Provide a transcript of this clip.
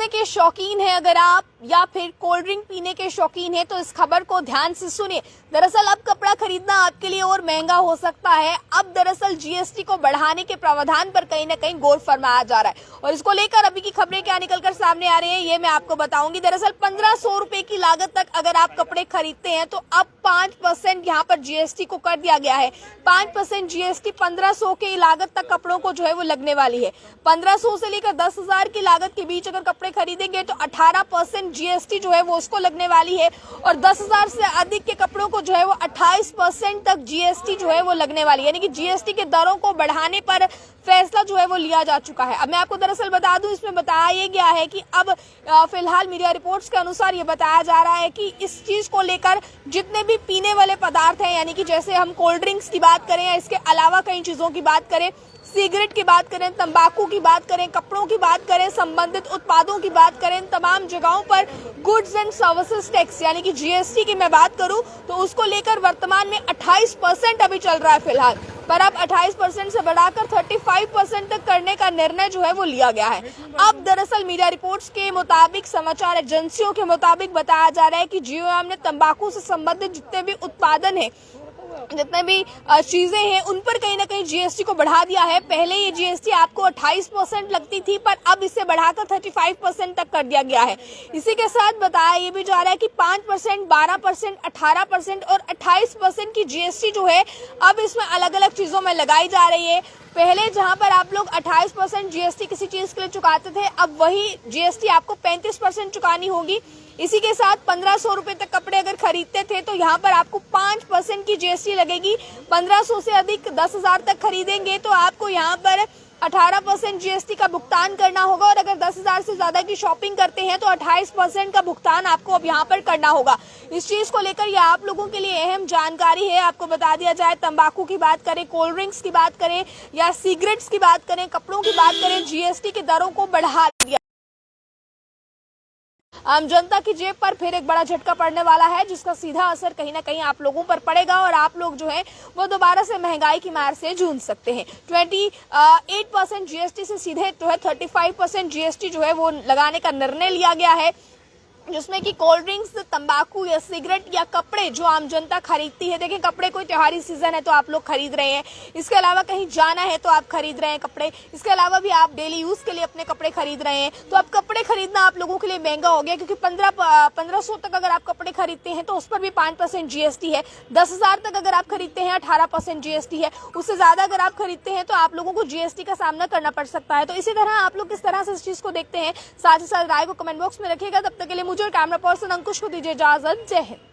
खरीदने के शौकीन हैं अगर आप या फिर कोल्ड ड्रिंक पीने के शौकीन हैं तो इस खबर को ध्यान से सुनिए। दरअसल अब कपड़ा खरीदना आपके लिए और महंगा हो सकता है। अब दरअसल जीएसटी को बढ़ाने के प्रावधान पर कहीं न कहीं गौर फरमाया जा रहा है और इसको लेकर अभी की खबरें क्या निकलकर सामने आ रही हैं ये मैं आपको बताऊंगी। दरअसल 1500 रुपए की लागत तक अगर आप कपड़े खरीदते हैं तो अब 5% यहाँ पर जीएसटी को कर दिया गया है। 5% जीएसटी 1500 की लागत तक कपड़ों को जो है वो लगने वाली है। 1500 से लेकर 10,000 की लागत के बीच अगर कपड़े खरीदेंगे तो 18% जीएसटी जो है वो उसको लगने वाली है और 10,000 से अधिक के कपड़ों को जो है वो 28% तक जीएसटी जो है वो लगने वाली है। यानी कि जीएसटी के दरों को बढ़ाने पर फैसला जो है वो लिया जा चुका है। अब मैं आपको दरअसल बता दूं, इसमें बताया ये गया है कि अब फिलहाल मीडिया रिपोर्ट्स के अनुसार ये बताया जा रहा है कि इस चीज को लेकर जितने भी पीने वाले पदार्थ हैं, यानी कि जैसे हम कोल्ड ड्रिंक्स की बात करें या इसके अलावा कई चीजों की बात करें, सिगरेट की बात करें, तंबाकू की बात करें, कपड़ों की बात करें, संबंधित उत्पादों की बात करें, तमाम जगहों पर गुड्स एंड सर्विसेज टैक्स यानी कि जीएसटी की मैं बात करूं तो उसको लेकर वर्तमान में 28% अभी चल रहा है फिलहाल, पर अब 28% से बढ़ाकर 35% तक करने का निर्णय जो है वो लिया गया है। अब दरअसल मीडिया रिपोर्ट्स के मुताबिक, समाचार एजेंसियों के मुताबिक बताया जा रहा है कि जीओएम ने तंबाकू से संबंधित जितने भी उत्पादन है, जितने भी चीजें हैं उन पर कहीं ना कहीं जीएसटी को बढ़ा दिया है। पहले ये जीएसटी आपको 28% लगती थी पर अब इसे बढ़ाकर 35% तक कर दिया गया है। इसी के साथ बताया ये भी जा रहा है कि 5%, 12%, 18% और 28% की जीएसटी जो है अब इसमें अलग अलग चीजों में लगाई जा रही है। पहले जहां पर आप लोग 28% जीएसटी किसी चीज के लिए चुकाते थे, अब वही जीएसटी आपको 35% चुकानी होगी। इसी के साथ 1500 रुपए तक कपड़े अगर खरीदते थे तो यहाँ पर आपको 5% की जीएसटी लगेगी। 1500 से अधिक 10,000 तक खरीदेंगे तो आपको यहाँ पर 18% जीएसटी का भुगतान करना होगा और अगर 10,000 से ज्यादा की शॉपिंग करते हैं तो 28% का भुगतान आपको अब यहाँ पर करना होगा। इस चीज को लेकर यह आप लोगों के लिए अहम जानकारी है। आपको बता दिया जाए, तंबाकू की बात करें, कोल्ड ड्रिंक्स की बात करें या सिगरेट्स की बात करें, कपड़ों की बात करें, जीएसटी के दरों को बढ़ा दिया। आम जनता की जेब पर फिर एक बड़ा झटका पड़ने वाला है जिसका सीधा असर कहीं ना कहीं आप लोगों पर पड़ेगा और आप लोग जो है वो दोबारा से महंगाई की मार से जूझ सकते हैं। 28% जीएसटी से सीधे जो है 35% जीएसटी जो है वो लगाने का निर्णय लिया गया है, जिसमें कि कोल्ड ड्रिंक्स, तंबाकू या सिगरेट या कपड़े जो आम जनता खरीदती है। देखिए, कपड़े कोई त्योहारी सीजन है तो आप लोग खरीद रहे हैं, इसके अलावा कहीं जाना है तो आप खरीद रहे हैं कपड़े, इसके अलावा भी आप डेली यूज के लिए अपने कपड़े खरीद रहे हैं। तो अब कपड़े खरीदना आप लोगों के लिए महंगा हो गया क्योंकि 1500 तक अगर आप कपड़े खरीदते हैं तो उस पर भी 5% जीएसटी है। 10,000 तक अगर आप खरीदते हैं 18% जीएसटी है। उससे ज्यादा अगर आप खरीदते हैं तो आप लोगों को जीएसटी का सामना करना पड़ सकता है। तो इसी तरह आप लोग किस तरह से इस चीज को देखते हैं, साथ ही साथ राय को कमेंट बॉक्स में रखिएगा। तब तक के लिए मुझे और कैमरा पर्सन अंकुश को दीजिए इजाजत। जय हिंद।